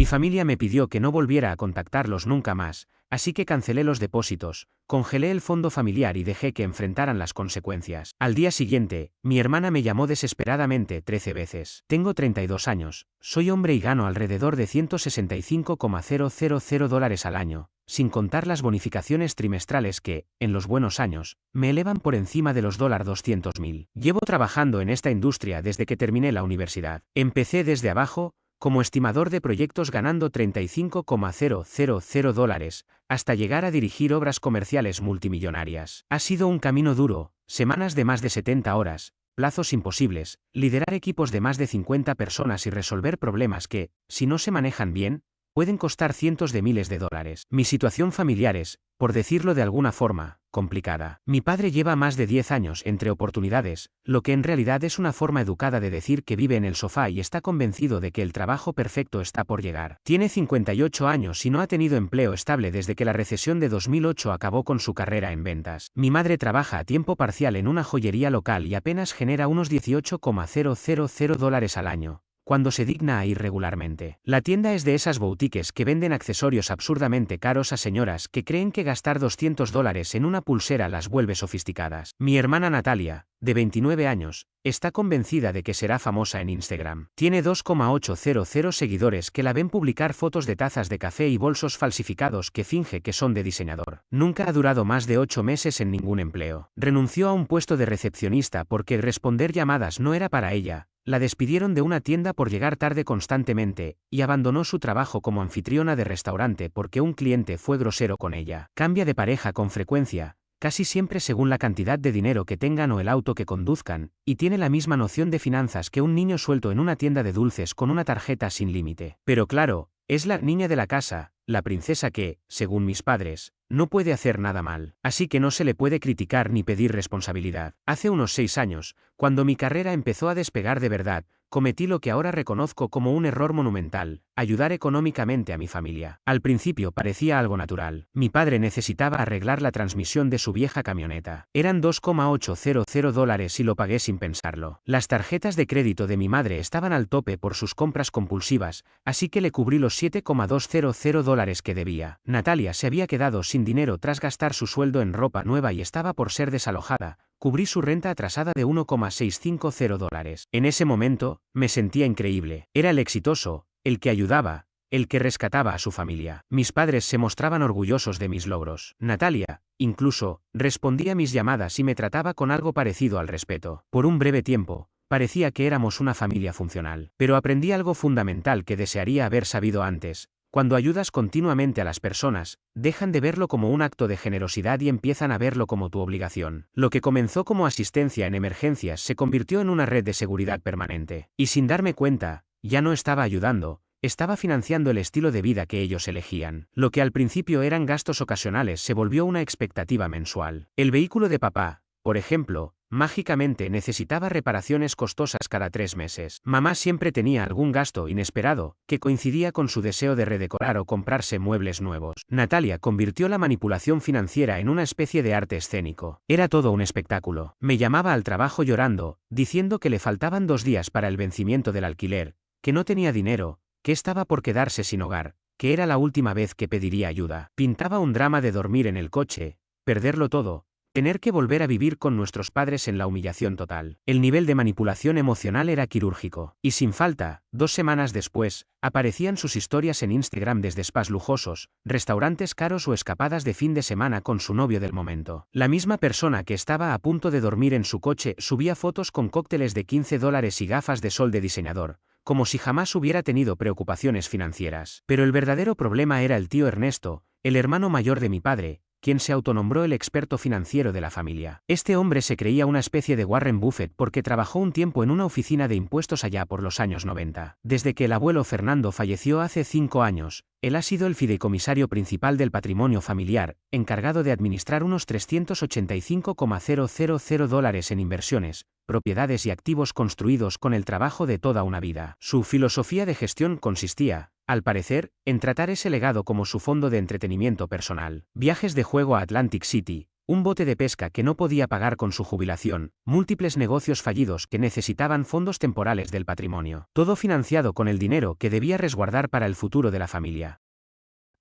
Mi familia me pidió que no volviera a contactarlos nunca más, así que cancelé los depósitos, congelé el fondo familiar y dejé que enfrentaran las consecuencias. Al día siguiente, mi hermana me llamó desesperadamente 13 veces. Tengo 32 años, soy hombre y gano alrededor de $165,000 al año, sin contar las bonificaciones trimestrales que, en los buenos años, me elevan por encima de los $200,000. Llevo trabajando en esta industria desde que terminé la universidad. Empecé desde abajo, como estimador de proyectos ganando $35,000, hasta llegar a dirigir obras comerciales multimillonarias. Ha sido un camino duro, semanas de más de 70 horas, plazos imposibles, liderar equipos de más de 50 personas y resolver problemas que, si no se manejan bien, pueden costar cientos de miles de dólares. Mi situación familiar es, por decirlo de alguna forma, complicada. Mi padre lleva más de 10 años entre oportunidades, lo que en realidad es una forma educada de decir que vive en el sofá y está convencido de que el trabajo perfecto está por llegar. Tiene 58 años y no ha tenido empleo estable desde que la recesión de 2008 acabó con su carrera en ventas. Mi madre trabaja a tiempo parcial en una joyería local y apenas genera unos $18,000 al año, cuando se digna a ir regularmente. La tienda es de esas boutiques que venden accesorios absurdamente caros a señoras que creen que gastar $200 en una pulsera las vuelve sofisticadas. Mi hermana Natalia, de 29 años, está convencida de que será famosa en Instagram. Tiene 2,800 seguidores que la ven publicar fotos de tazas de café y bolsos falsificados que finge que son de diseñador. Nunca ha durado más de 8 meses en ningún empleo. Renunció a un puesto de recepcionista porque responder llamadas no era para ella. La despidieron de una tienda por llegar tarde constantemente, y abandonó su trabajo como anfitriona de restaurante porque un cliente fue grosero con ella. Cambia de pareja con frecuencia, casi siempre según la cantidad de dinero que tengan o el auto que conduzcan, y tiene la misma noción de finanzas que un niño suelto en una tienda de dulces con una tarjeta sin límite. Pero claro, es la niña de la casa, la princesa que, según mis padres, no puede hacer nada mal, así que no se le puede criticar ni pedir responsabilidad. Hace unos 6 años, cuando mi carrera empezó a despegar de verdad, cometí lo que ahora reconozco como un error monumental: ayudar económicamente a mi familia. Al principio parecía algo natural. Mi padre necesitaba arreglar la transmisión de su vieja camioneta. Eran $2,800 y lo pagué sin pensarlo. Las tarjetas de crédito de mi madre estaban al tope por sus compras compulsivas, así que le cubrí los $7,200 que debía. Natalia se había quedado sin dinero tras gastar su sueldo en ropa nueva y estaba por ser desalojada. Cubrí su renta atrasada de $1,650. En ese momento, me sentía increíble. Era el exitoso, el que ayudaba, el que rescataba a su familia. Mis padres se mostraban orgullosos de mis logros. Natalia, incluso, respondía a mis llamadas y me trataba con algo parecido al respeto. Por un breve tiempo, parecía que éramos una familia funcional. Pero aprendí algo fundamental que desearía haber sabido antes. Cuando ayudas continuamente a las personas, dejan de verlo como un acto de generosidad y empiezan a verlo como tu obligación. Lo que comenzó como asistencia en emergencias se convirtió en una red de seguridad permanente. Y sin darme cuenta, ya no estaba ayudando, estaba financiando el estilo de vida que ellos elegían. Lo que al principio eran gastos ocasionales se volvió una expectativa mensual. El vehículo de papá, por ejemplo, mágicamente necesitaba reparaciones costosas cada 3 meses. Mamá siempre tenía algún gasto inesperado, que coincidía con su deseo de redecorar o comprarse muebles nuevos. Natalia convirtió la manipulación financiera en una especie de arte escénico. Era todo un espectáculo. Me llamaba al trabajo llorando, diciendo que le faltaban 2 días para el vencimiento del alquiler, que no tenía dinero, que estaba por quedarse sin hogar, que era la última vez que pediría ayuda. Pintaba un drama de dormir en el coche, perderlo todo, tener que volver a vivir con nuestros padres en la humillación total. El nivel de manipulación emocional era quirúrgico. Y sin falta, 2 semanas después, aparecían sus historias en Instagram desde spas lujosos, restaurantes caros o escapadas de fin de semana con su novio del momento. La misma persona que estaba a punto de dormir en su coche subía fotos con cócteles de $15 y gafas de sol de diseñador, como si jamás hubiera tenido preocupaciones financieras. Pero el verdadero problema era el tío Ernesto, el hermano mayor de mi padre, quien se autonombró el experto financiero de la familia. Este hombre se creía una especie de Warren Buffett porque trabajó un tiempo en una oficina de impuestos allá por los años 90. Desde que el abuelo Fernando falleció hace 5 años, él ha sido el fideicomisario principal del patrimonio familiar, encargado de administrar unos $385,000 en inversiones, propiedades y activos construidos con el trabajo de toda una vida. Su filosofía de gestión consistía, al parecer, en tratar ese legado como su fondo de entretenimiento personal. Viajes de juego a Atlantic City, un bote de pesca que no podía pagar con su jubilación, múltiples negocios fallidos que necesitaban fondos temporales del patrimonio, todo financiado con el dinero que debía resguardar para el futuro de la familia.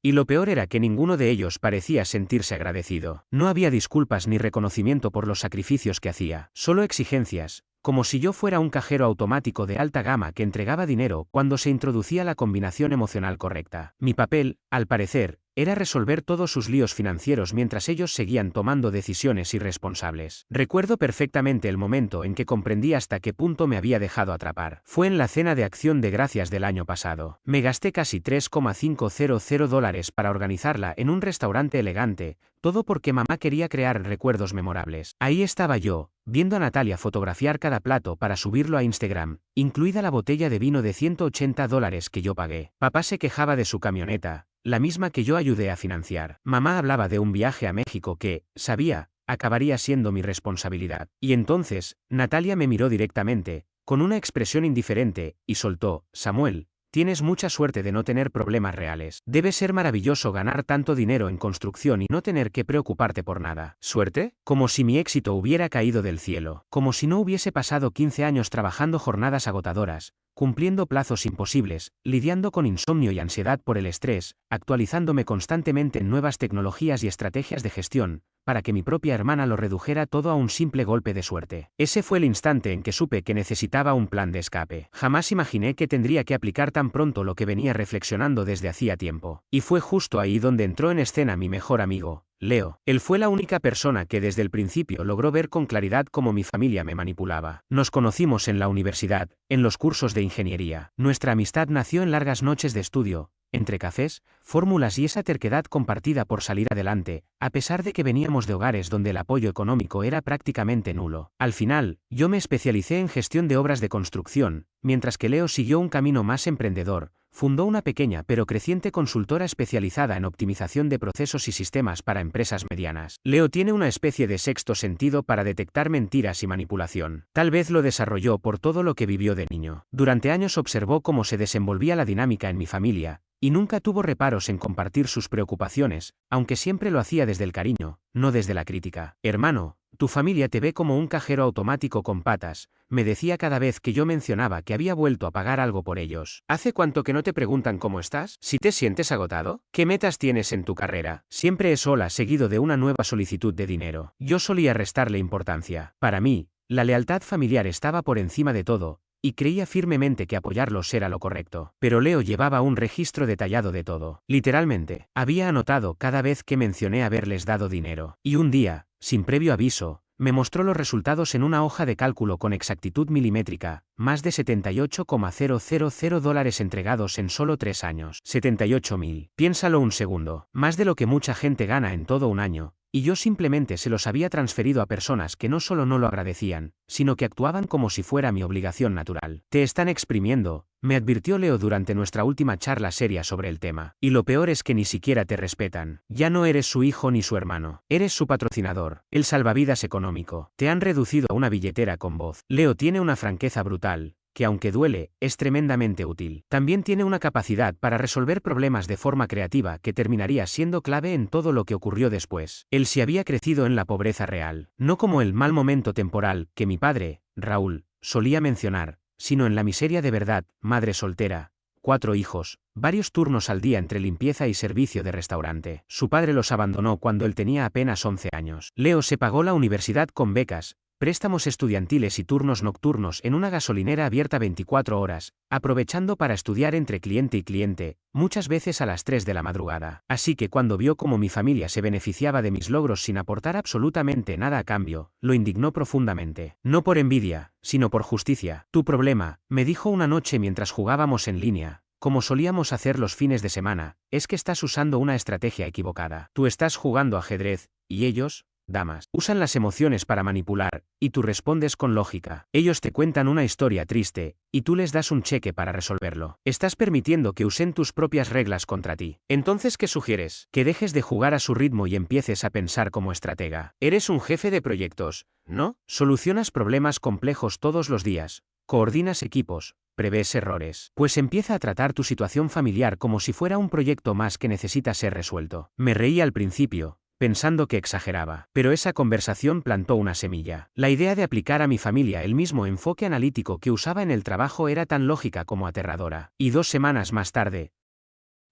Y lo peor era que ninguno de ellos parecía sentirse agradecido. No había disculpas ni reconocimiento por los sacrificios que hacía, solo exigencias, como si yo fuera un cajero automático de alta gama que entregaba dinero cuando se introducía la combinación emocional correcta. Mi papel, al parecer, era resolver todos sus líos financieros mientras ellos seguían tomando decisiones irresponsables. Recuerdo perfectamente el momento en que comprendí hasta qué punto me había dejado atrapar. Fue en la cena de Acción de Gracias del año pasado. Me gasté casi $3,500 para organizarla en un restaurante elegante, todo porque mamá quería crear recuerdos memorables. Ahí estaba yo, viendo a Natalia fotografiar cada plato para subirlo a Instagram, incluida la botella de vino de $180 que yo pagué. Papá se quejaba de su camioneta, la misma que yo ayudé a financiar. Mamá hablaba de un viaje a México que, sabía, acabaría siendo mi responsabilidad. Y entonces, Natalia me miró directamente, con una expresión indiferente, y soltó: Samuel, tienes mucha suerte de no tener problemas reales. Debe ser maravilloso ganar tanto dinero en construcción y no tener que preocuparte por nada. ¿Suerte? Como si mi éxito hubiera caído del cielo. Como si no hubiese pasado 15 años trabajando jornadas agotadoras, cumpliendo plazos imposibles, lidiando con insomnio y ansiedad por el estrés, actualizándome constantemente en nuevas tecnologías y estrategias de gestión, para que mi propia hermana lo redujera todo a un simple golpe de suerte. Ese fue el instante en que supe que necesitaba un plan de escape. Jamás imaginé que tendría que aplicar tan pronto lo que venía reflexionando desde hacía tiempo. Y fue justo ahí donde entró en escena mi mejor amigo, Leo. Él fue la única persona que desde el principio logró ver con claridad cómo mi familia me manipulaba. Nos conocimos en la universidad, en los cursos de ingeniería. Nuestra amistad nació en largas noches de estudio, entre cafés, fórmulas y esa terquedad compartida por salir adelante, a pesar de que veníamos de hogares donde el apoyo económico era prácticamente nulo. Al final, yo me especialicé en gestión de obras de construcción, mientras que Leo siguió un camino más emprendedor. Fundó una pequeña pero creciente consultora especializada en optimización de procesos y sistemas para empresas medianas. Leo tiene una especie de sexto sentido para detectar mentiras y manipulación. Tal vez lo desarrolló por todo lo que vivió de niño. Durante años observó cómo se desenvolvía la dinámica en mi familia, y nunca tuvo reparos en compartir sus preocupaciones, aunque siempre lo hacía desde el cariño, no desde la crítica. Hermano, tu familia te ve como un cajero automático con patas, me decía cada vez que yo mencionaba que había vuelto a pagar algo por ellos. ¿Hace cuánto que no te preguntan cómo estás? ¿Si te sientes agotado? ¿Qué metas tienes en tu carrera? Siempre es hola seguido de una nueva solicitud de dinero. Yo solía restarle importancia. Para mí, la lealtad familiar estaba por encima de todo, y creía firmemente que apoyarlos era lo correcto. Pero Leo llevaba un registro detallado de todo. Literalmente, había anotado cada vez que mencioné haberles dado dinero. Y un día, sin previo aviso, me mostró los resultados en una hoja de cálculo con exactitud milimétrica, más de $78,000 entregados en solo 3 años. 78.000. Piénsalo un segundo, más de lo que mucha gente gana en todo un año. Y yo simplemente se los había transferido a personas que no solo no lo agradecían, sino que actuaban como si fuera mi obligación natural. Te están exprimiendo, me advirtió Leo durante nuestra última charla seria sobre el tema. Y lo peor es que ni siquiera te respetan. Ya no eres su hijo ni su hermano. Eres su patrocinador, el salvavidas económico. Te han reducido a una billetera con voz. Leo tiene una franqueza brutal, que aunque duele, es tremendamente útil. También tiene una capacidad para resolver problemas de forma creativa que terminaría siendo clave en todo lo que ocurrió después. Él sí había crecido en la pobreza real, no como el mal momento temporal que mi padre, Raúl, solía mencionar, sino en la miseria de verdad. Madre soltera, 4 hijos, varios turnos al día entre limpieza y servicio de restaurante. Su padre los abandonó cuando él tenía apenas 11 años. Leo se pagó la universidad con becas, préstamos estudiantiles y turnos nocturnos en una gasolinera abierta 24 horas, aprovechando para estudiar entre cliente y cliente, muchas veces a las 3 de la madrugada. Así que cuando vio cómo mi familia se beneficiaba de mis logros sin aportar absolutamente nada a cambio, lo indignó profundamente. No por envidia, sino por justicia. Tu problema, me dijo una noche mientras jugábamos en línea, como solíamos hacer los fines de semana, es que estás usando una estrategia equivocada. Tú estás jugando ajedrez, y ellos, damas, usan las emociones para manipular, y tú respondes con lógica. Ellos te cuentan una historia triste, y tú les das un cheque para resolverlo. Estás permitiendo que usen tus propias reglas contra ti. Entonces, ¿qué sugieres? Que dejes de jugar a su ritmo y empieces a pensar como estratega. Eres un jefe de proyectos, ¿no? Solucionas problemas complejos todos los días, coordinas equipos, prevés errores. Pues empieza a tratar tu situación familiar como si fuera un proyecto más que necesita ser resuelto. Me reí al principio, pensando que exageraba. Pero esa conversación plantó una semilla. La idea de aplicar a mi familia el mismo enfoque analítico que usaba en el trabajo era tan lógica como aterradora. Y 2 semanas más tarde,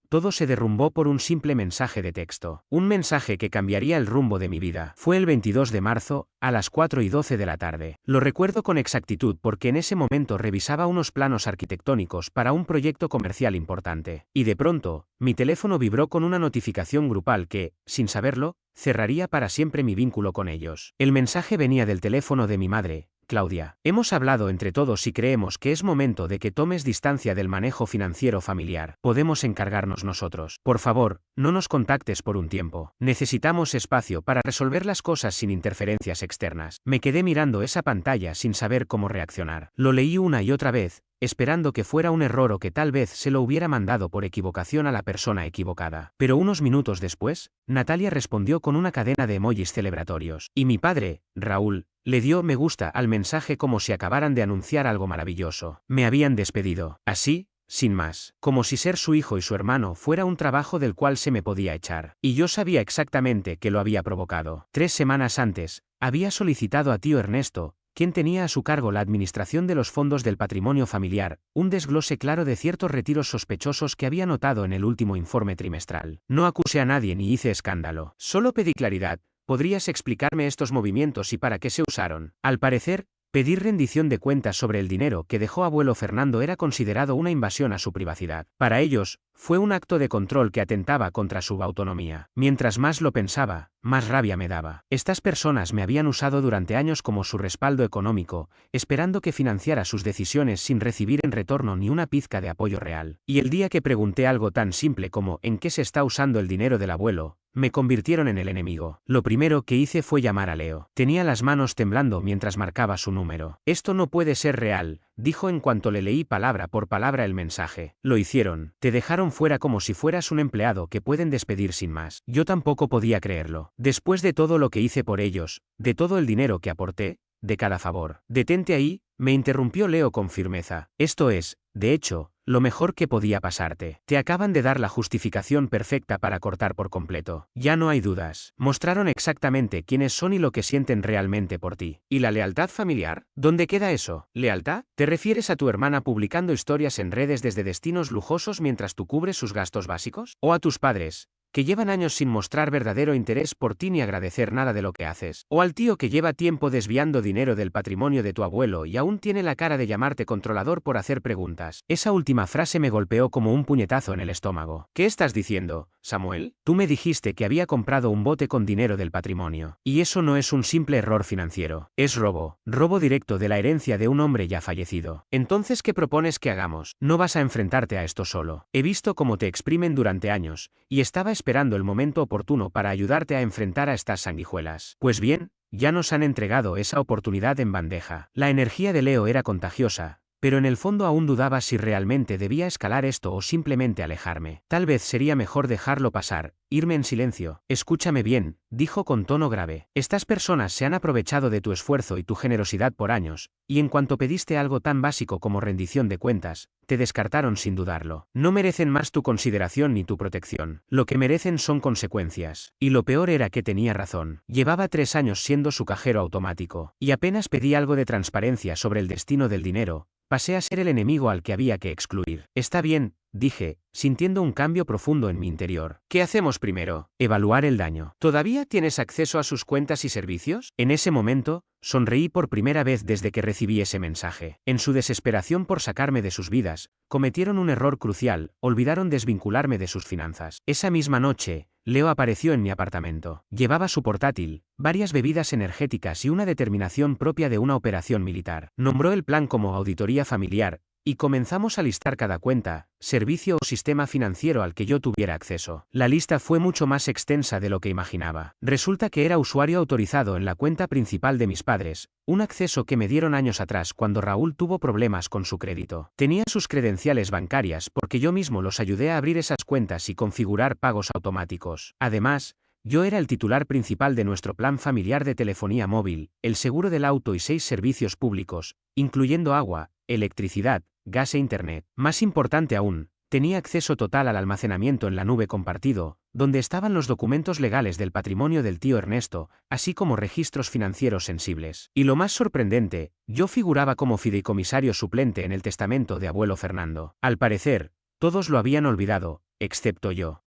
todo se derrumbó por un simple mensaje de texto. Un mensaje que cambiaría el rumbo de mi vida. Fue el 22 de marzo, a las 4:12 de la tarde. Lo recuerdo con exactitud porque en ese momento revisaba unos planos arquitectónicos para un proyecto comercial importante. Y de pronto, mi teléfono vibró con una notificación grupal que, sin saberlo, cerraría para siempre mi vínculo con ellos. El mensaje venía del teléfono de mi madre, Claudia. Hemos hablado entre todos y creemos que es momento de que tomes distancia del manejo financiero familiar. Podemos encargarnos nosotros. Por favor, no nos contactes por un tiempo. Necesitamos espacio para resolver las cosas sin interferencias externas. Me quedé mirando esa pantalla sin saber cómo reaccionar. Lo leí una y otra vez, esperando que fuera un error o que tal vez se lo hubiera mandado por equivocación a la persona equivocada. Pero unos minutos después, Natalia respondió con una cadena de emojis celebratorios. Y mi padre, Raúl, le dio me gusta al mensaje como si acabaran de anunciar algo maravilloso. Me habían despedido. Así, sin más. Como si ser su hijo y su hermano fuera un trabajo del cual se me podía echar. Y yo sabía exactamente qué lo había provocado. 3 semanas antes, había solicitado a tío Ernesto, quien tenía a su cargo la administración de los fondos del patrimonio familiar, un desglose claro de ciertos retiros sospechosos que había notado en el último informe trimestral. No acusé a nadie ni hice escándalo. Solo pedí claridad. ¿Podrías explicarme estos movimientos y para qué se usaron? Al parecer, pedir rendición de cuentas sobre el dinero que dejó abuelo Fernando era considerado una invasión a su privacidad. Para ellos, fue un acto de control que atentaba contra su autonomía. Mientras más lo pensaba, más rabia me daba. Estas personas me habían usado durante años como su respaldo económico, esperando que financiara sus decisiones sin recibir en retorno ni una pizca de apoyo real. Y el día que pregunté algo tan simple como ¿en qué se está usando el dinero del abuelo?, me convirtieron en el enemigo. Lo primero que hice fue llamar a Leo. Tenía las manos temblando mientras marcaba su número. Esto no puede ser real, dijo en cuanto le leí palabra por palabra el mensaje. Lo hicieron. Te dejaron fuera como si fueras un empleado que pueden despedir sin más. Yo tampoco podía creerlo. Después de todo lo que hice por ellos, de todo el dinero que aporté, de cada favor. Detente ahí, me interrumpió Leo con firmeza. Esto es, de hecho, lo mejor que podía pasarte. Te acaban de dar la justificación perfecta para cortar por completo. Ya no hay dudas. Mostraron exactamente quiénes son y lo que sienten realmente por ti. ¿Y la lealtad familiar? ¿Dónde queda eso? ¿Lealtad? ¿Te refieres a tu hermana publicando historias en redes desde destinos lujosos mientras tú cubres sus gastos básicos? ¿O a tus padres, que llevan años sin mostrar verdadero interés por ti ni agradecer nada de lo que haces? ¿O al tío que lleva tiempo desviando dinero del patrimonio de tu abuelo y aún tiene la cara de llamarte controlador por hacer preguntas? Esa última frase me golpeó como un puñetazo en el estómago. ¿Qué estás diciendo, Samuel? Tú me dijiste que había comprado un bote con dinero del patrimonio. Y eso no es un simple error financiero. Es robo. Robo directo de la herencia de un hombre ya fallecido. Entonces, ¿qué propones que hagamos? No vas a enfrentarte a esto solo. He visto cómo te exprimen durante años, y estaba esperando el momento oportuno para ayudarte a enfrentar a estas sanguijuelas. Pues bien, ya nos han entregado esa oportunidad en bandeja. La energía de Leo era contagiosa, pero en el fondo aún dudaba si realmente debía escalar esto o simplemente alejarme. Tal vez sería mejor dejarlo pasar, irme en silencio. Escúchame bien, dijo con tono grave. Estas personas se han aprovechado de tu esfuerzo y tu generosidad por años, y en cuanto pediste algo tan básico como rendición de cuentas, te descartaron sin dudarlo. No merecen más tu consideración ni tu protección. Lo que merecen son consecuencias. Y lo peor era que tenía razón. Llevaba 3 años siendo su cajero automático, y apenas pedí algo de transparencia sobre el destino del dinero, pasé a ser el enemigo al que había que excluir. Está bien, dije, sintiendo un cambio profundo en mi interior. ¿Qué hacemos primero? Evaluar el daño. ¿Todavía tienes acceso a sus cuentas y servicios? En ese momento, sonreí por primera vez desde que recibí ese mensaje. En su desesperación por sacarme de sus vidas, cometieron un error crucial, olvidaron desvincularme de sus finanzas. Esa misma noche, Leo apareció en mi apartamento. Llevaba su portátil, varias bebidas energéticas y una determinación propia de una operación militar. Nombró el plan como auditoría familiar, y comenzamos a listar cada cuenta, servicio o sistema financiero al que yo tuviera acceso. La lista fue mucho más extensa de lo que imaginaba. Resulta que era usuario autorizado en la cuenta principal de mis padres, un acceso que me dieron años atrás cuando Raúl tuvo problemas con su crédito. Tenía sus credenciales bancarias porque yo mismo los ayudé a abrir esas cuentas y configurar pagos automáticos. Además, yo era el titular principal de nuestro plan familiar de telefonía móvil, el seguro del auto y 6 servicios públicos, incluyendo agua, electricidad, gas e internet. Más importante aún, tenía acceso total al almacenamiento en la nube compartido, donde estaban los documentos legales del patrimonio del tío Ernesto, así como registros financieros sensibles. Y lo más sorprendente, yo figuraba como fideicomisario suplente en el testamento de abuelo Fernando. Al parecer, todos lo habían olvidado, excepto yo.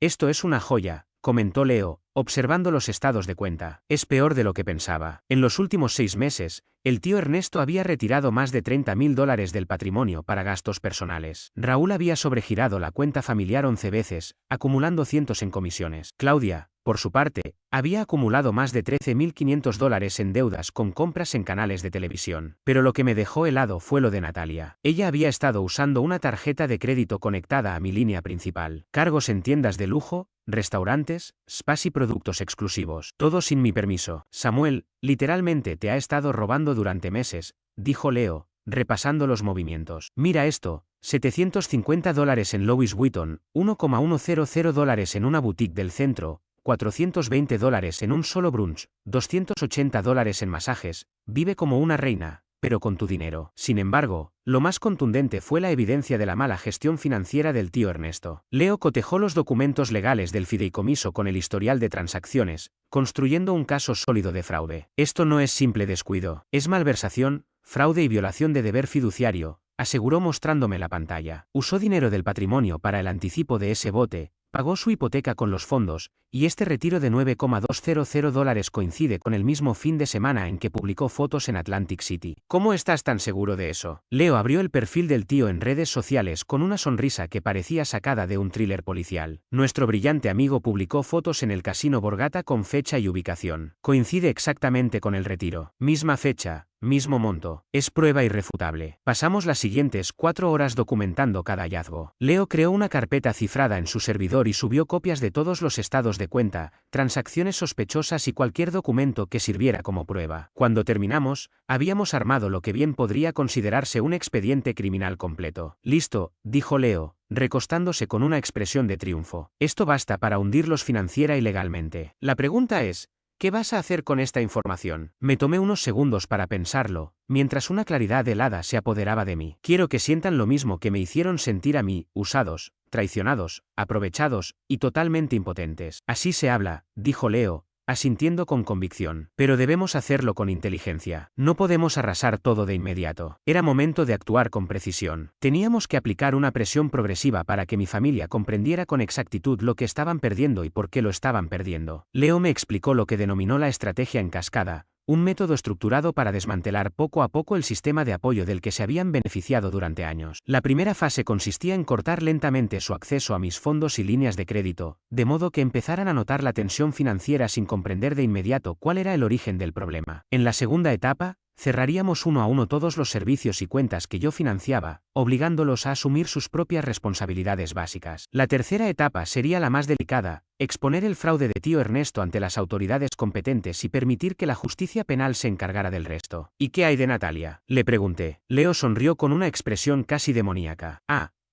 Esto es una joya, comentó Leo, observando los estados de cuenta. Es peor de lo que pensaba. En los últimos 6 meses, el tío Ernesto había retirado más de $30.000 del patrimonio para gastos personales. Raúl había sobregirado la cuenta familiar 11 veces, acumulando cientos en comisiones. Claudia, por su parte, había acumulado más de $13.500 en deudas con compras en canales de televisión. Pero lo que me dejó helado fue lo de Natalia. Ella había estado usando una tarjeta de crédito conectada a mi línea principal. Cargos en tiendas de lujo, restaurantes, spas y productos exclusivos. Todo sin mi permiso. Samuel, literalmente te ha estado robando durante meses, dijo Leo, repasando los movimientos. Mira esto, $750 en Louis Vuitton, $1,100 en una boutique del centro, $420 en un solo brunch, $280 en masajes, vive como una reina, pero con tu dinero. Sin embargo, lo más contundente fue la evidencia de la mala gestión financiera del tío Ernesto. Leo cotejó los documentos legales del fideicomiso con el historial de transacciones, construyendo un caso sólido de fraude. Esto no es simple descuido, es malversación, fraude y violación de deber fiduciario, aseguró mostrándome la pantalla. Usó dinero del patrimonio para el anticipo de ese bote, pagó su hipoteca con los fondos, y este retiro de $9,200 coincide con el mismo fin de semana en que publicó fotos en Atlantic City. ¿Cómo estás tan seguro de eso? Leo abrió el perfil del tío en redes sociales con una sonrisa que parecía sacada de un thriller policial. Nuestro brillante amigo publicó fotos en el Casino Borgata con fecha y ubicación. Coincide exactamente con el retiro. Misma fecha. Mismo monto. Es prueba irrefutable. Pasamos las siguientes 4 horas documentando cada hallazgo. Leo creó una carpeta cifrada en su servidor y subió copias de todos los estados de cuenta, transacciones sospechosas y cualquier documento que sirviera como prueba. Cuando terminamos, habíamos armado lo que bien podría considerarse un expediente criminal completo. Listo, dijo Leo, recostándose con una expresión de triunfo. Esto basta para hundirlos financiera y legalmente. La pregunta es, ¿qué vas a hacer con esta información? Me tomé unos segundos para pensarlo, mientras una claridad helada se apoderaba de mí. Quiero que sientan lo mismo que me hicieron sentir a mí, usados, traicionados, aprovechados y totalmente impotentes. Así se habla, dijo Leo, asintiendo con convicción. Pero debemos hacerlo con inteligencia. No podemos arrasar todo de inmediato. Era momento de actuar con precisión. Teníamos que aplicar una presión progresiva para que mi familia comprendiera con exactitud lo que estaban perdiendo y por qué lo estaban perdiendo. Leo me explicó lo que denominó la estrategia en cascada, un método estructurado para desmantelar poco a poco el sistema de apoyo del que se habían beneficiado durante años. La primera fase consistía en cortar lentamente su acceso a mis fondos y líneas de crédito, de modo que empezaran a notar la tensión financiera sin comprender de inmediato cuál era el origen del problema. En la segunda etapa, cerraríamos uno a uno todos los servicios y cuentas que yo financiaba, obligándolos a asumir sus propias responsabilidades básicas. La tercera etapa sería la más delicada, exponer el fraude de tío Ernesto ante las autoridades competentes y permitir que la justicia penal se encargara del resto. ¿Y qué hay de Natalia?, le pregunté. Leo sonrió con una expresión casi demoníaca.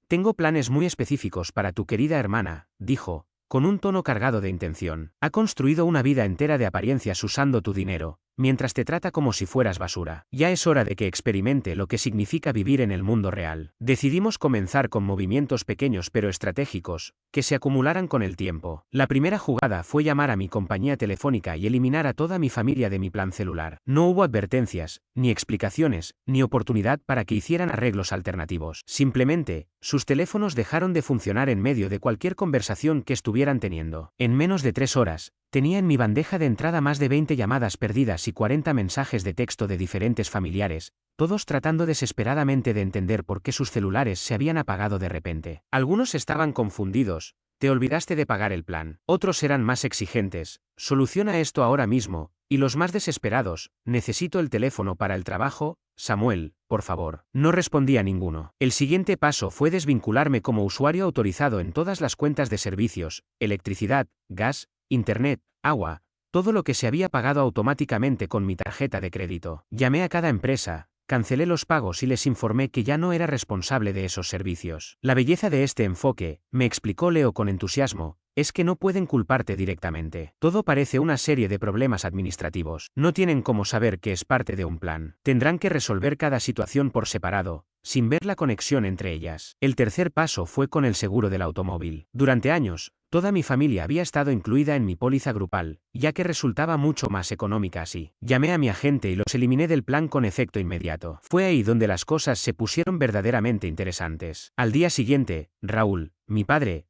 Tengo planes muy específicos para tu querida hermana, dijo, con un tono cargado de intención. Ha construido una vida entera de apariencias usando tu dinero, mientras te trata como si fueras basura. Ya es hora de que experimente lo que significa vivir en el mundo real. Decidimos comenzar con movimientos pequeños pero estratégicos, que se acumularan con el tiempo. La primera jugada fue llamar a mi compañía telefónica y eliminar a toda mi familia de mi plan celular. No hubo advertencias, ni explicaciones, ni oportunidad para que hicieran arreglos alternativos. Simplemente, sus teléfonos dejaron de funcionar en medio de cualquier conversación que estuvieran teniendo. En menos de 3 horas, tenía en mi bandeja de entrada más de 20 llamadas perdidas y 40 mensajes de texto de diferentes familiares, todos tratando desesperadamente de entender por qué sus celulares se habían apagado de repente. Algunos estaban confundidos, te olvidaste de pagar el plan. Otros eran más exigentes, soluciona esto ahora mismo, y los más desesperados, necesito el teléfono para el trabajo, Samuel, por favor. No respondía ninguno. El siguiente paso fue desvincularme como usuario autorizado en todas las cuentas de servicios, electricidad, gas, internet, agua, todo lo que se había pagado automáticamente con mi tarjeta de crédito. Llamé a cada empresa, cancelé los pagos y les informé que ya no era responsable de esos servicios. La belleza de este enfoque, me explicó Leo con entusiasmo, es que no pueden culparte directamente. Todo parece una serie de problemas administrativos. No tienen cómo saber que es parte de un plan. Tendrán que resolver cada situación por separado, sin ver la conexión entre ellas. El tercer paso fue con el seguro del automóvil. Durante años, toda mi familia había estado incluida en mi póliza grupal, ya que resultaba mucho más económica así. Llamé a mi agente y los eliminé del plan con efecto inmediato. Fue ahí donde las cosas se pusieron verdaderamente interesantes. Al día siguiente, Raúl, mi padre,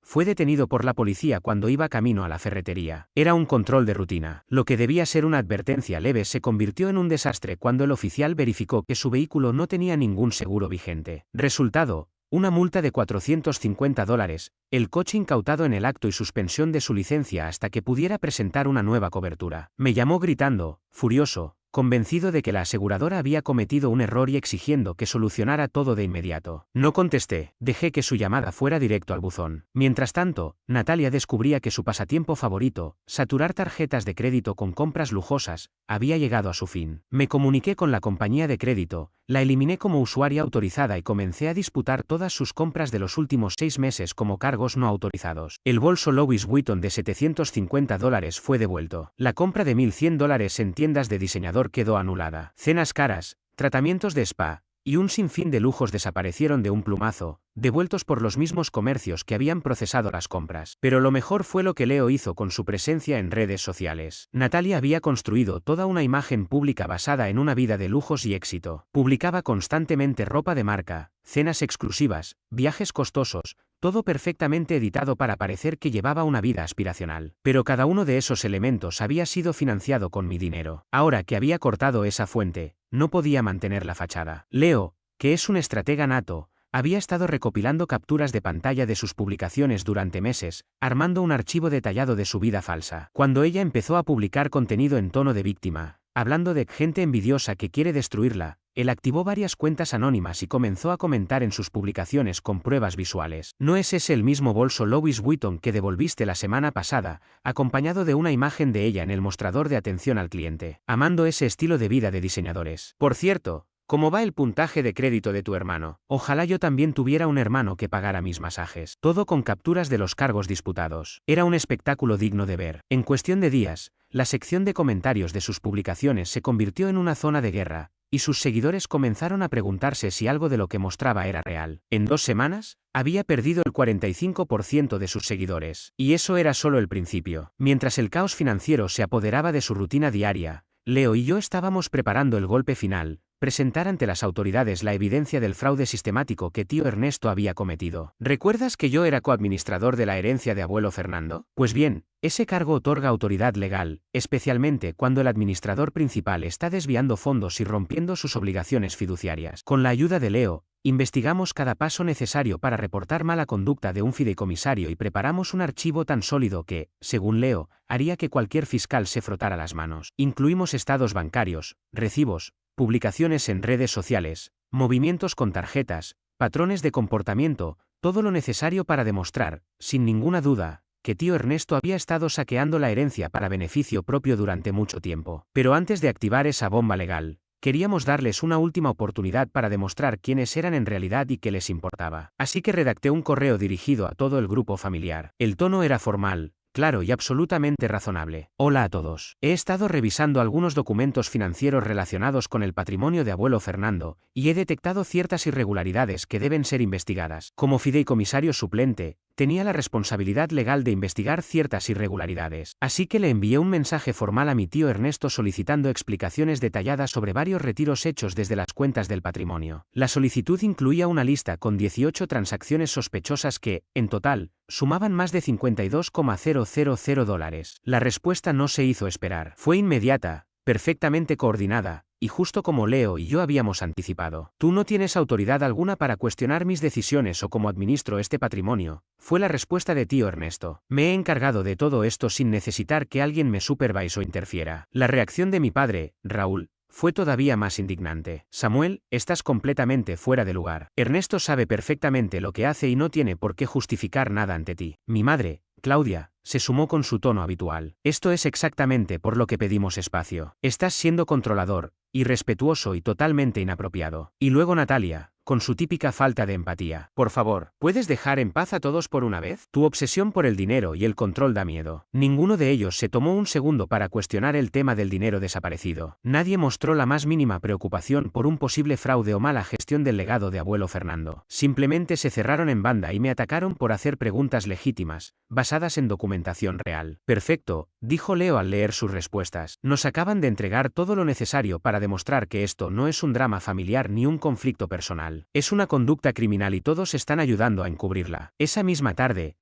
fue detenido por la policía cuando iba camino a la ferretería. Era un control de rutina. Lo que debía ser una advertencia leve se convirtió en un desastre cuando el oficial verificó que su vehículo no tenía ningún seguro vigente. Resultado: una multa de $450, el coche incautado en el acto y suspensión de su licencia hasta que pudiera presentar una nueva cobertura. Me llamó gritando, furioso, convencido de que la aseguradora había cometido un error y exigiendo que solucionara todo de inmediato. No contesté, dejé que su llamada fuera directo al buzón. Mientras tanto, Natalia descubría que su pasatiempo favorito, saturar tarjetas de crédito con compras lujosas, había llegado a su fin. Me comuniqué con la compañía de crédito, la eliminé como usuaria autorizada y comencé a disputar todas sus compras de los últimos 6 meses como cargos no autorizados. El bolso Louis Vuitton de $750 fue devuelto. La compra de $1.100 en tiendas de diseñador quedó anulada. Cenas caras, tratamientos de spa y un sinfín de lujos desaparecieron de un plumazo, devueltos por los mismos comercios que habían procesado las compras. Pero lo mejor fue lo que Leo hizo con su presencia en redes sociales. Natalia había construido toda una imagen pública basada en una vida de lujos y éxito. Publicaba constantemente ropa de marca, cenas exclusivas, viajes costosos, todo perfectamente editado para parecer que llevaba una vida aspiracional. Pero cada uno de esos elementos había sido financiado con mi dinero. Ahora que había cortado esa fuente, no podía mantener la fachada. Leo, que es un estratega nato, había estado recopilando capturas de pantalla de sus publicaciones durante meses, armando un archivo detallado de su vida falsa. Cuando ella empezó a publicar contenido en tono de víctima, hablando de gente envidiosa que quiere destruirla, él activó varias cuentas anónimas y comenzó a comentar en sus publicaciones con pruebas visuales. ¿No es ese el mismo bolso Louis Vuitton que devolviste la semana pasada, acompañado de una imagen de ella en el mostrador de atención al cliente? Amando ese estilo de vida de diseñadores. Por cierto, ¿cómo va el puntaje de crédito de tu hermano? Ojalá yo también tuviera un hermano que pagara mis masajes. Todo con capturas de los cargos disputados. Era un espectáculo digno de ver. En cuestión de días, la sección de comentarios de sus publicaciones se convirtió en una zona de guerra, y sus seguidores comenzaron a preguntarse si algo de lo que mostraba era real. En 2 semanas, había perdido el 45% de sus seguidores. Y eso era solo el principio. Mientras el caos financiero se apoderaba de su rutina diaria, Leo y yo estábamos preparando el golpe final: presentar ante las autoridades la evidencia del fraude sistemático que tío Ernesto había cometido. ¿Recuerdas que yo era coadministrador de la herencia de abuelo Fernando? Pues bien, ese cargo otorga autoridad legal, especialmente cuando el administrador principal está desviando fondos y rompiendo sus obligaciones fiduciarias. Con la ayuda de Leo, investigamos cada paso necesario para reportar mala conducta de un fideicomisario y preparamos un archivo tan sólido que, según Leo, haría que cualquier fiscal se frotara las manos. Incluimos estados bancarios, recibos, publicaciones en redes sociales, movimientos con tarjetas, patrones de comportamiento, todo lo necesario para demostrar, sin ninguna duda, que tío Ernesto había estado saqueando la herencia para beneficio propio durante mucho tiempo. Pero antes de activar esa bomba legal, queríamos darles una última oportunidad para demostrar quiénes eran en realidad y qué les importaba. Así que redacté un correo dirigido a todo el grupo familiar. El tono era formal, claro y absolutamente razonable. Hola a todos. He estado revisando algunos documentos financieros relacionados con el patrimonio de abuelo Fernando, y he detectado ciertas irregularidades que deben ser investigadas. Como fideicomisario suplente, tenía la responsabilidad legal de investigar ciertas irregularidades. Así que le envié un mensaje formal a mi tío Ernesto solicitando explicaciones detalladas sobre varios retiros hechos desde las cuentas del patrimonio. La solicitud incluía una lista con 18 transacciones sospechosas que, en total, sumaban más de $52,000. La respuesta no se hizo esperar. Fue inmediata, perfectamente coordinada, y justo como Leo y yo habíamos anticipado. Tú no tienes autoridad alguna para cuestionar mis decisiones o cómo administro este patrimonio, fue la respuesta de tío Ernesto. Me he encargado de todo esto sin necesitar que alguien me supervise o interfiera. La reacción de mi padre, Raúl, fue todavía más indignante. Samuel, estás completamente fuera de lugar. Ernesto sabe perfectamente lo que hace y no tiene por qué justificar nada ante ti. Mi madre, Claudia, se sumó con su tono habitual. Esto es exactamente por lo que pedimos espacio. Estás siendo controlador, irrespetuoso y totalmente inapropiado. Y luego Natalia, con su típica falta de empatía. Por favor, ¿puedes dejar en paz a todos por una vez? Tu obsesión por el dinero y el control da miedo. Ninguno de ellos se tomó un segundo para cuestionar el tema del dinero desaparecido. Nadie mostró la más mínima preocupación por un posible fraude o mala gestión del legado de abuelo Fernando. Simplemente se cerraron en banda y me atacaron por hacer preguntas legítimas, basadas en documentación real. Perfecto, dijo Leo al leer sus respuestas. Nos acaban de entregar todo lo necesario para demostrar que esto no es un drama familiar ni un conflicto personal. Es una conducta criminal y todos están ayudando a encubrirla. Esa misma tarde,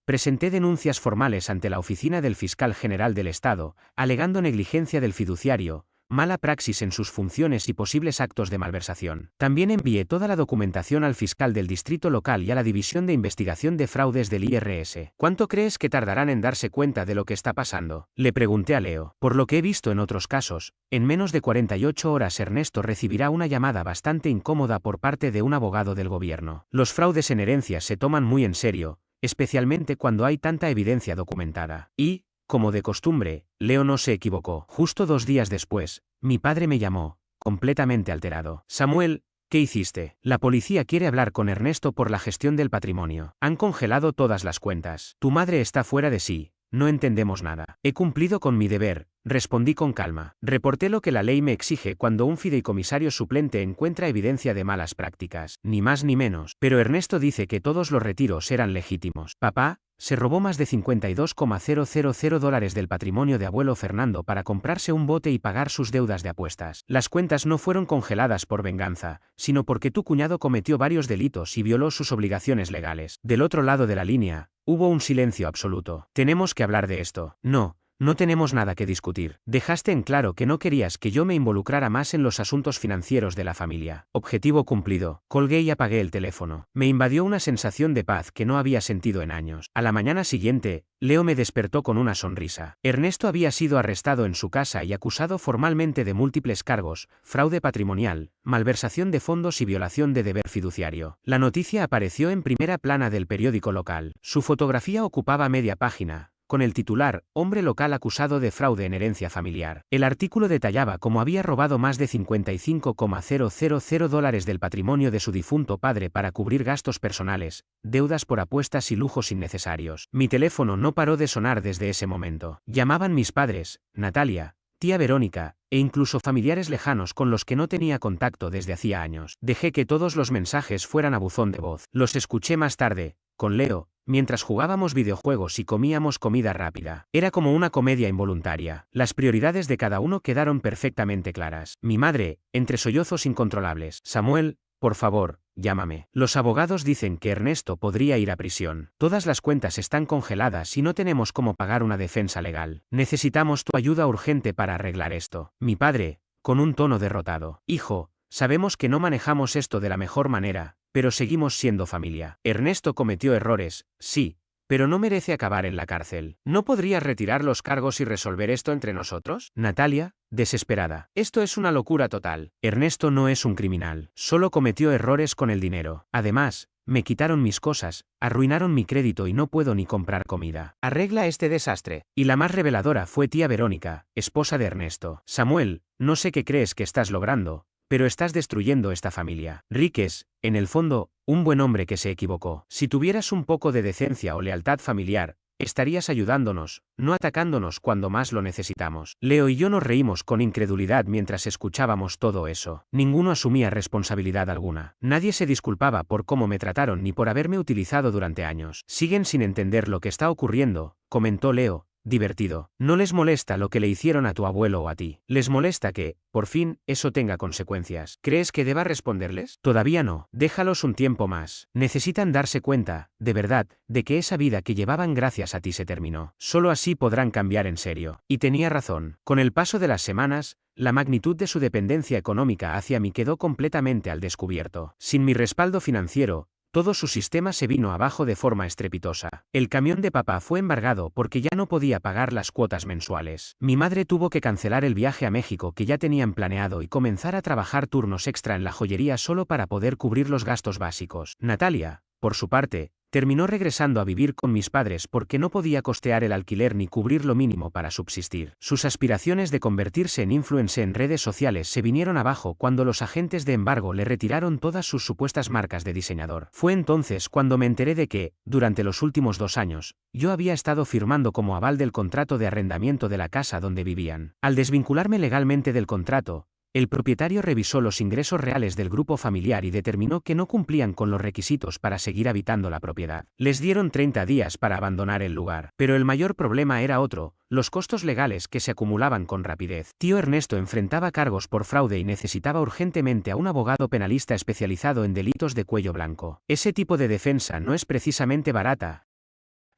presenté denuncias formales ante la oficina del fiscal general del Estado, alegando negligencia del fiduciario, mala praxis en sus funciones y posibles actos de malversación. También envié toda la documentación al fiscal del distrito local y a la División de Investigación de Fraudes del IRS. ¿Cuánto crees que tardarán en darse cuenta de lo que está pasando? Le pregunté a Leo. Por lo que he visto en otros casos, en menos de 48 horas Ernesto recibirá una llamada bastante incómoda por parte de un abogado del gobierno. Los fraudes en herencias se toman muy en serio, especialmente cuando hay tanta evidencia documentada. Y, como de costumbre, Leo no se equivocó. Justo 2 días después, mi padre me llamó, completamente alterado. Samuel, ¿qué hiciste? La policía quiere hablar con Ernesto por la gestión del patrimonio. Han congelado todas las cuentas. Tu madre está fuera de sí. No entendemos nada. He cumplido con mi deber, respondí con calma. Reporté lo que la ley me exige cuando un fideicomisario suplente encuentra evidencia de malas prácticas. Ni más ni menos. Pero Ernesto dice que todos los retiros eran legítimos. Papá se robó más de $52,000 del patrimonio de abuelo Fernando para comprarse un bote y pagar sus deudas de apuestas. Las cuentas no fueron congeladas por venganza, sino porque tu cuñado cometió varios delitos y violó sus obligaciones legales. Del otro lado de la línea, hubo un silencio absoluto. Tenemos que hablar de esto. No tenemos nada que discutir. Dejaste en claro que no querías que yo me involucrara más en los asuntos financieros de la familia. Objetivo cumplido. Colgué y apagué el teléfono. Me invadió una sensación de paz que no había sentido en años. A la mañana siguiente, Leo me despertó con una sonrisa. Ernesto había sido arrestado en su casa y acusado formalmente de múltiples cargos: fraude patrimonial, malversación de fondos y violación de deber fiduciario. La noticia apareció en primera plana del periódico local. Su fotografía ocupaba media página, con el titular, hombre local acusado de fraude en herencia familiar. El artículo detallaba cómo había robado más de $55,000 del patrimonio de su difunto padre para cubrir gastos personales, deudas por apuestas y lujos innecesarios. Mi teléfono no paró de sonar desde ese momento. Llamaban mis padres, Natalia, tía Verónica, e incluso familiares lejanos con los que no tenía contacto desde hacía años. Dejé que todos los mensajes fueran a buzón de voz. Los escuché más tarde, con Leo, mientras jugábamos videojuegos y comíamos comida rápida. Era como una comedia involuntaria. Las prioridades de cada uno quedaron perfectamente claras. Mi madre, entre sollozos incontrolables. Samuel, por favor, llámame. Los abogados dicen que Ernesto podría ir a prisión. Todas las cuentas están congeladas y no tenemos cómo pagar una defensa legal. Necesitamos tu ayuda urgente para arreglar esto. Mi padre, con un tono derrotado. Hijo, sabemos que no manejamos esto de la mejor manera, pero seguimos siendo familia. Ernesto cometió errores, sí, pero no merece acabar en la cárcel. ¿No podrías retirar los cargos y resolver esto entre nosotros? Natalia, desesperada. Esto es una locura total. Ernesto no es un criminal. Solo cometió errores con el dinero. Además, me quitaron mis cosas, arruinaron mi crédito y no puedo ni comprar comida. Arregla este desastre. Y la más reveladora fue tía Verónica, esposa de Ernesto. Samuel, no sé qué crees que estás logrando, pero estás destruyendo esta familia. Rick es, en el fondo, un buen hombre que se equivocó. Si tuvieras un poco de decencia o lealtad familiar, estarías ayudándonos, no atacándonos cuando más lo necesitamos. Leo y yo nos reímos con incredulidad mientras escuchábamos todo eso. Ninguno asumía responsabilidad alguna. Nadie se disculpaba por cómo me trataron ni por haberme utilizado durante años. Siguen sin entender lo que está ocurriendo, comentó Leo, divertido. No les molesta lo que le hicieron a tu abuelo o a ti. Les molesta que, por fin, eso tenga consecuencias. ¿Crees que deba responderles? Todavía no. Déjalos un tiempo más. Necesitan darse cuenta, de verdad, de que esa vida que llevaban gracias a ti se terminó. Solo así podrán cambiar en serio. Y tenía razón. Con el paso de las semanas, la magnitud de su dependencia económica hacia mí quedó completamente al descubierto. Sin mi respaldo financiero, todo su sistema se vino abajo de forma estrepitosa. El camión de papá fue embargado porque ya no podía pagar las cuotas mensuales. Mi madre tuvo que cancelar el viaje a México que ya tenían planeado y comenzar a trabajar turnos extra en la joyería solo para poder cubrir los gastos básicos. Natalia, por su parte, Terminó regresando a vivir con mis padres porque no podía costear el alquiler ni cubrir lo mínimo para subsistir. Sus aspiraciones de convertirse en influencer en redes sociales se vinieron abajo cuando los agentes de embargo le retiraron todas sus supuestas marcas de diseñador. Fue entonces cuando me enteré de que, durante los últimos 2 años, yo había estado firmando como aval del contrato de arrendamiento de la casa donde vivían. Al desvincularme legalmente del contrato, el propietario revisó los ingresos reales del grupo familiar y determinó que no cumplían con los requisitos para seguir habitando la propiedad. Les dieron 30 días para abandonar el lugar. Pero el mayor problema era otro: los costos legales que se acumulaban con rapidez. Tío Ernesto enfrentaba cargos por fraude y necesitaba urgentemente a un abogado penalista especializado en delitos de cuello blanco. Ese tipo de defensa no es precisamente barata.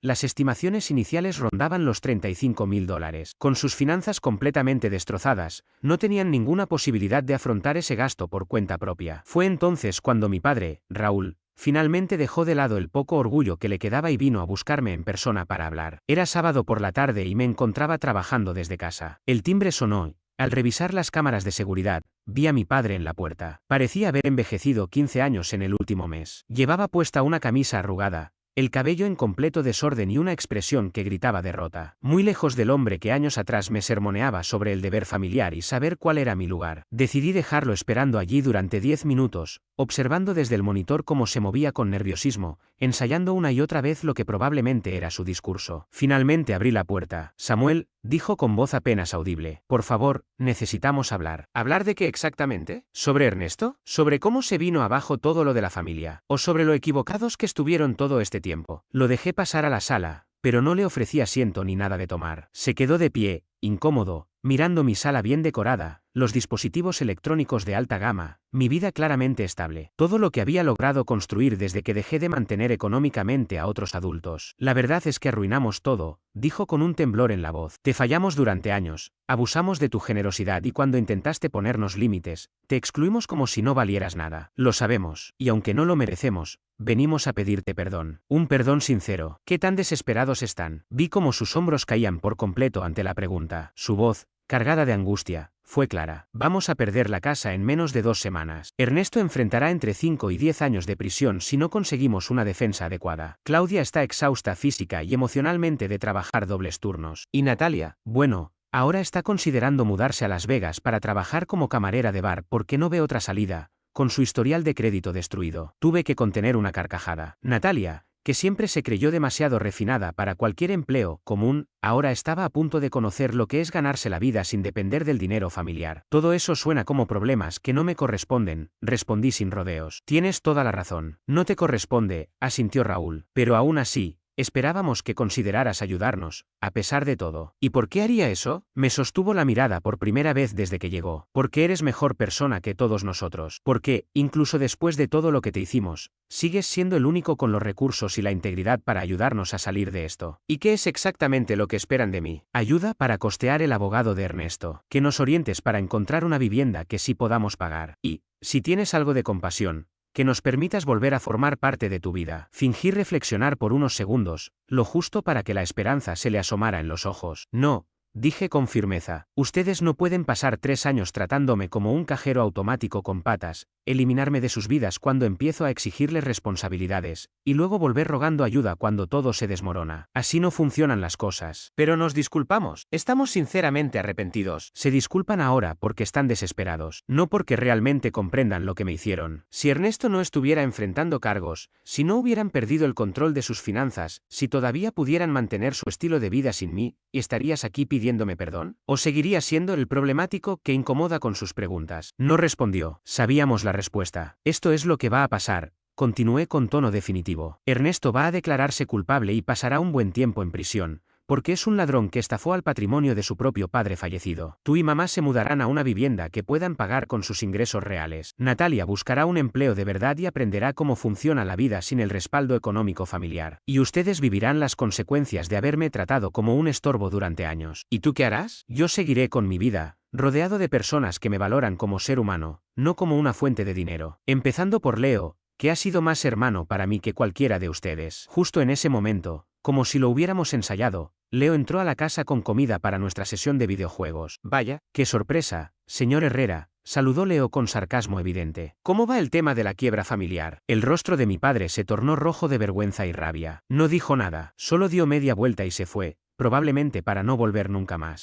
Las estimaciones iniciales rondaban los $35.000. Con sus finanzas completamente destrozadas, no tenían ninguna posibilidad de afrontar ese gasto por cuenta propia. Fue entonces cuando mi padre, Raúl, finalmente dejó de lado el poco orgullo que le quedaba y vino a buscarme en persona para hablar. Era sábado por la tarde y me encontraba trabajando desde casa. El timbre sonó. Al revisar las cámaras de seguridad, vi a mi padre en la puerta. Parecía haber envejecido 15 años en el último mes. Llevaba puesta una camisa arrugada, el cabello en completo desorden y una expresión que gritaba derrota. Muy lejos del hombre que años atrás me sermoneaba sobre el deber familiar y saber cuál era mi lugar. Decidí dejarlo esperando allí durante 10 minutos, observando desde el monitor cómo se movía con nerviosismo, ensayando una y otra vez lo que probablemente era su discurso. Finalmente abrí la puerta. «Samuel», dijo con voz apenas audible, «por favor, necesitamos hablar». «¿Hablar de qué exactamente? ¿Sobre Ernesto? ¿Sobre cómo se vino abajo todo lo de la familia? ¿O sobre lo equivocados que estuvieron todo este tiempo?» Lo dejé pasar a la sala, pero no le ofrecí asiento ni nada de tomar. Se quedó de pie, incómodo, mirando mi sala bien decorada, los dispositivos electrónicos de alta gama, mi vida claramente estable, todo lo que había logrado construir desde que dejé de mantener económicamente a otros adultos. «La verdad es que arruinamos todo», dijo con un temblor en la voz. «Te fallamos durante años, abusamos de tu generosidad y cuando intentaste ponernos límites, te excluimos como si no valieras nada. Lo sabemos, y aunque no lo merecemos, venimos a pedirte perdón. Un perdón sincero». «¿Qué tan desesperados están?». Vi cómo sus hombros caían por completo ante la pregunta. Su voz, cargada de angustia, fue clara. «Vamos a perder la casa en menos de 2 semanas. Ernesto enfrentará entre 5 y 10 años de prisión si no conseguimos una defensa adecuada. Claudia está exhausta física y emocionalmente de trabajar dobles turnos. Y Natalia, bueno, ahora está considerando mudarse a Las Vegas para trabajar como camarera de bar porque no ve otra salida, con su historial de crédito destruido». Tuve que contener una carcajada. Natalia, que siempre se creyó demasiado refinada para cualquier empleo común, ahora estaba a punto de conocer lo que es ganarse la vida sin depender del dinero familiar. «Todo eso suena como problemas que no me corresponden», respondí sin rodeos. «Tienes toda la razón. No te corresponde», asintió Raúl. «Pero aún así, esperábamos que consideraras ayudarnos, a pesar de todo». «¿Y por qué haría eso?». Me sostuvo la mirada por primera vez desde que llegó. «Porque eres mejor persona que todos nosotros. Porque, incluso después de todo lo que te hicimos, sigues siendo el único con los recursos y la integridad para ayudarnos a salir de esto». «¿Y qué es exactamente lo que esperan de mí?». «Ayuda para costear el abogado de Ernesto. Que nos orientes para encontrar una vivienda que sí podamos pagar. Y, si tienes algo de compasión, que nos permitas volver a formar parte de tu vida». Fingí reflexionar por unos segundos, lo justo para que la esperanza se le asomara en los ojos. «No», dije con firmeza, «ustedes no pueden pasar 3 años tratándome como un cajero automático con patas, eliminarme de sus vidas cuando empiezo a exigirles responsabilidades, y luego volver rogando ayuda cuando todo se desmorona. Así no funcionan las cosas». «Pero nos disculpamos, estamos sinceramente arrepentidos». «Se disculpan ahora porque están desesperados, no porque realmente comprendan lo que me hicieron. Si Ernesto no estuviera enfrentando cargos, si no hubieran perdido el control de sus finanzas, si todavía pudieran mantener su estilo de vida sin mí, ¿estarías aquí pidiéndome perdón? ¿O seguiría siendo el problemático que incomoda con sus preguntas?». No respondió. Sabíamos la respuesta. «Esto es lo que va a pasar», continué con tono definitivo. «Ernesto va a declararse culpable y pasará un buen tiempo en prisión, porque es un ladrón que estafó al patrimonio de su propio padre fallecido. Tú y mamá se mudarán a una vivienda que puedan pagar con sus ingresos reales. Natalia buscará un empleo de verdad y aprenderá cómo funciona la vida sin el respaldo económico familiar. Y ustedes vivirán las consecuencias de haberme tratado como un estorbo durante años. ¿Y tú qué harás?». «Yo seguiré con mi vida, rodeado de personas que me valoran como ser humano, no como una fuente de dinero. Empezando por Leo, que ha sido más hermano para mí que cualquiera de ustedes». Justo en ese momento, como si lo hubiéramos ensayado, Leo entró a la casa con comida para nuestra sesión de videojuegos. «Vaya, qué sorpresa, señor Herrera», saludó Leo con sarcasmo evidente. ¿Cómo va el tema de la quiebra familiar? El rostro de mi padre se tornó rojo de vergüenza y rabia. No dijo nada, solo dio media vuelta y se fue, probablemente para no volver nunca más.